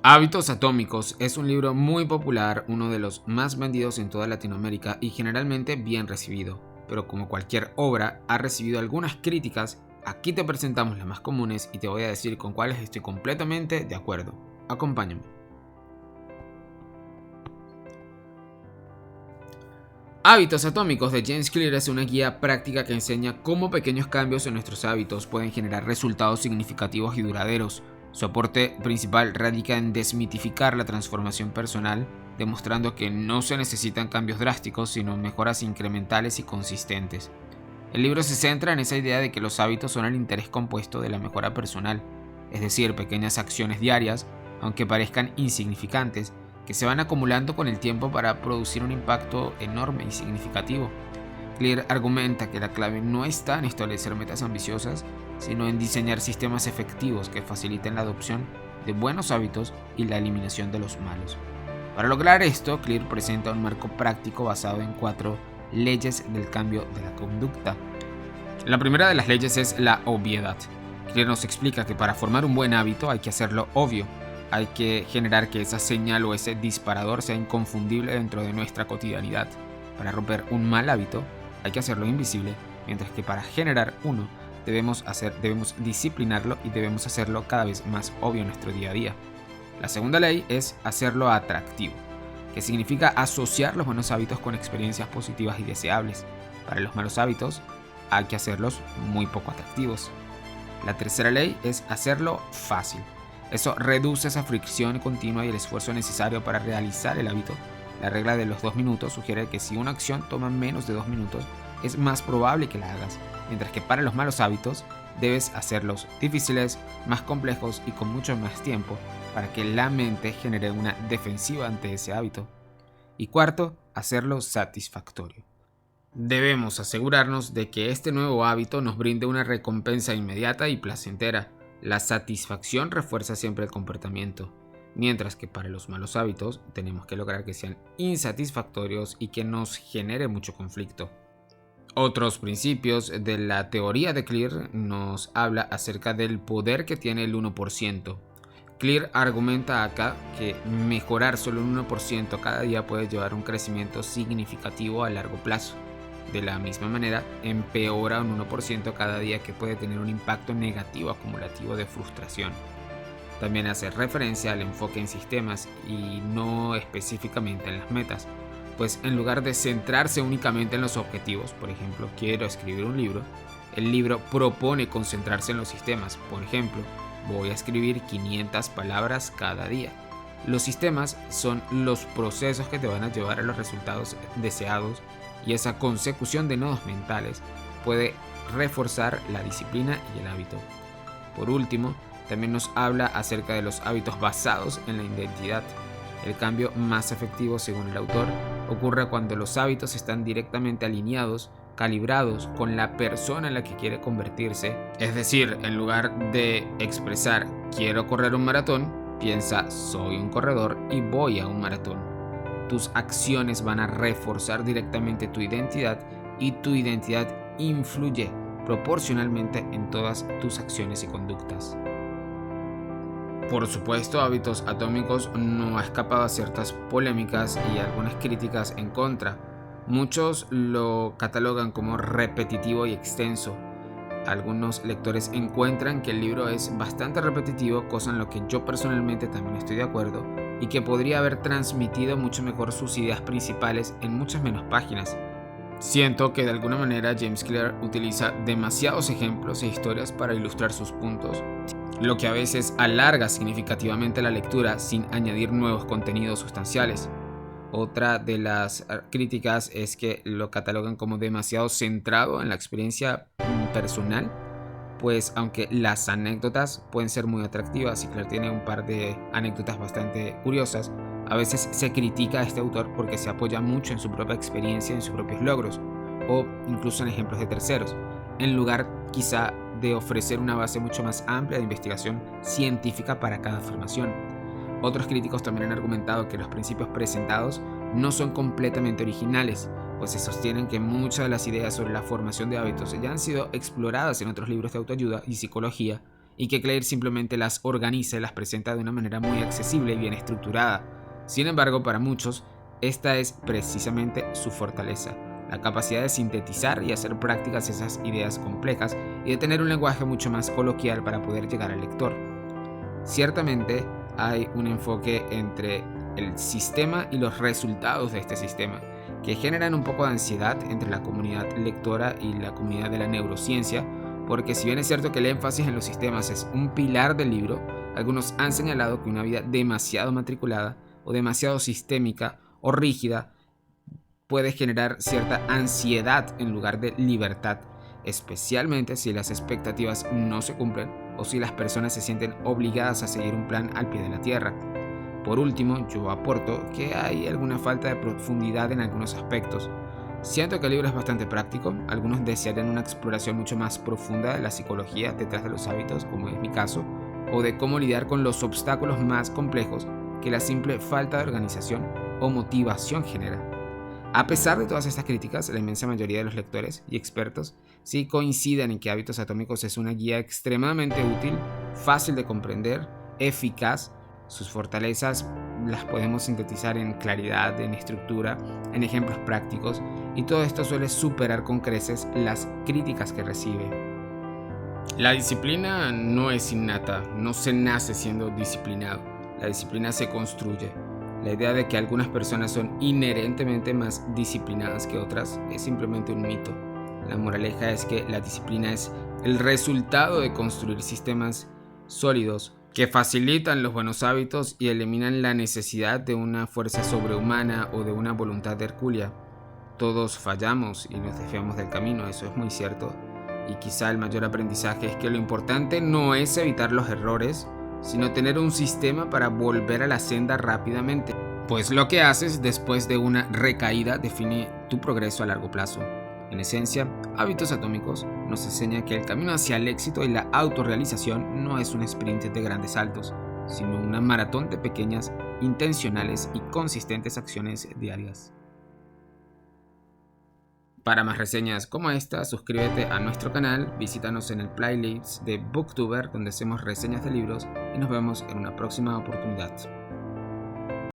Hábitos Atómicos es un libro muy popular, uno de los más vendidos en toda Latinoamérica y generalmente bien recibido. Pero como cualquier obra, ha recibido algunas críticas. Aquí te presentamos las más comunes y te voy a decir con cuáles estoy completamente de acuerdo. Acompáñame. Hábitos Atómicos de James Clear es una guía práctica que enseña cómo pequeños cambios en nuestros hábitos pueden generar resultados significativos y duraderos. Su aporte principal radica en desmitificar la transformación personal, demostrando que no se necesitan cambios drásticos, sino mejoras incrementales y consistentes. El libro se centra en esa idea de que los hábitos son el interés compuesto de la mejora personal, es decir, pequeñas acciones diarias, aunque parezcan insignificantes, que se van acumulando con el tiempo para producir un impacto enorme y significativo. Clear argumenta que la clave no está en establecer metas ambiciosas, sino en diseñar sistemas efectivos que faciliten la adopción de buenos hábitos y la eliminación de los malos. Para lograr esto, Clear presenta un marco práctico basado en 4 leyes del cambio de la conducta. La primera de las leyes es la obviedad. Clear nos explica que para formar un buen hábito hay que hacerlo obvio. Hay que generar que esa señal o ese disparador sea inconfundible dentro de nuestra cotidianidad. Para romper un mal hábito hay que hacerlo invisible, mientras que para generar uno debemos disciplinarlo y debemos hacerlo cada vez más obvio en nuestro día a día. La segunda ley es hacerlo atractivo, que significa asociar los buenos hábitos con experiencias positivas y deseables. Para los malos hábitos hay que hacerlos muy poco atractivos. La tercera ley es hacerlo fácil. Eso reduce esa fricción continua y el esfuerzo necesario para realizar el hábito. La regla de los 2 minutos sugiere que si una acción toma menos de 2 minutos, es más probable que la hagas, mientras que para los malos hábitos debes hacerlos difíciles, más complejos y con mucho más tiempo para que la mente genere una defensiva ante ese hábito. Y cuarto, hacerlo satisfactorio. Debemos asegurarnos de que este nuevo hábito nos brinde una recompensa inmediata y placentera. La satisfacción refuerza siempre el comportamiento, mientras que para los malos hábitos tenemos que lograr que sean insatisfactorios y que nos genere mucho conflicto. Otros principios de la teoría de Clear nos habla acerca del poder que tiene el 1%. Clear argumenta acá que mejorar solo un 1% cada día puede llevar a un crecimiento significativo a largo plazo. De la misma manera, empeora un 1% cada día, que puede tener un impacto negativo acumulativo de frustración. También hace referencia al enfoque en sistemas y no específicamente en las metas, pues en lugar de centrarse únicamente en los objetivos, por ejemplo, quiero escribir un libro, el libro propone concentrarse en los sistemas. Por ejemplo, voy a escribir 500 palabras cada día. Los sistemas son los procesos que te van a llevar a los resultados deseados, y esa consecución de nodos mentales puede reforzar la disciplina y el hábito. Por último, también nos habla acerca de los hábitos basados en la identidad. El cambio más efectivo, según el autor, ocurre cuando los hábitos están directamente alineados, calibrados con la persona en la que quiere convertirse. Es decir, en lugar de expresar quiero correr un maratón, piensa soy un corredor y voy a un maratón. Tus acciones van a reforzar directamente tu identidad y tu identidad influye proporcionalmente en todas tus acciones y conductas. Por supuesto, Hábitos Atómicos no ha escapado a ciertas polémicas y algunas críticas en contra. Muchos lo catalogan como repetitivo y extenso. Algunos lectores encuentran que el libro es bastante repetitivo, cosa en lo que yo personalmente también estoy de acuerdo, y que podría haber transmitido mucho mejor sus ideas principales en muchas menos páginas. Siento que de alguna manera James Clear utiliza demasiados ejemplos e historias para ilustrar sus puntos, lo que a veces alarga significativamente la lectura sin añadir nuevos contenidos sustanciales. Otra de las críticas es que lo catalogan como demasiado centrado en la experiencia personal, pues aunque las anécdotas pueden ser muy atractivas y Clear tiene un par de anécdotas bastante curiosas, a veces se critica a este autor porque se apoya mucho en su propia experiencia, en sus propios logros o incluso en ejemplos de terceros, en lugar quizá de ofrecer una base mucho más amplia de investigación científica para cada afirmación. Otros críticos también han argumentado que los principios presentados no son completamente originales, pues se sostienen que muchas de las ideas sobre la formación de hábitos ya han sido exploradas en otros libros de autoayuda y psicología y que Claire simplemente las organiza y las presenta de una manera muy accesible y bien estructurada. Sin embargo, para muchos, esta es precisamente su fortaleza, la capacidad de sintetizar y hacer prácticas esas ideas complejas y de tener un lenguaje mucho más coloquial para poder llegar al lector. Ciertamente hay un enfoque entre el sistema y los resultados de este sistema, que generan un poco de ansiedad entre la comunidad lectora y la comunidad de la neurociencia, porque si bien es cierto que el énfasis en los sistemas es un pilar del libro, algunos han señalado que una vida demasiado matriculada o demasiado sistémica o rígida puede generar cierta ansiedad en lugar de libertad, especialmente si las expectativas no se cumplen o si las personas se sienten obligadas a seguir un plan al pie de la tierra. Por último, yo aporto que hay alguna falta de profundidad en algunos aspectos. Siento que el libro es bastante práctico, algunos desearían una exploración mucho más profunda de la psicología detrás de los hábitos, como es mi caso, o de cómo lidiar con los obstáculos más complejos que la simple falta de organización o motivación genera. A pesar de todas estas críticas, la inmensa mayoría de los lectores y expertos sí coinciden en que Hábitos Atómicos es una guía extremadamente útil, fácil de comprender, eficaz. Sus fortalezas las podemos sintetizar en claridad, en estructura, en ejemplos prácticos, y todo esto suele superar con creces las críticas que recibe. La disciplina no es innata, no se nace siendo disciplinado, la disciplina se construye. La idea de que algunas personas son inherentemente más disciplinadas que otras es simplemente un mito. La moraleja es que la disciplina es el resultado de construir sistemas sólidos que facilitan los buenos hábitos y eliminan la necesidad de una fuerza sobrehumana o de una voluntad hercúlea. Todos fallamos y nos desviamos del camino, eso es muy cierto. Y quizá el mayor aprendizaje es que lo importante no es evitar los errores, sino tener un sistema para volver a la senda rápidamente. Pues lo que haces después de una recaída define tu progreso a largo plazo. En esencia, Hábitos Atómicos nos enseña que el camino hacia el éxito y la autorrealización no es un sprint de grandes saltos, sino una maratón de pequeñas, intencionales y consistentes acciones diarias. Para más reseñas como esta, suscríbete a nuestro canal, visítanos en el playlist de Booktuber donde hacemos reseñas de libros y nos vemos en una próxima oportunidad.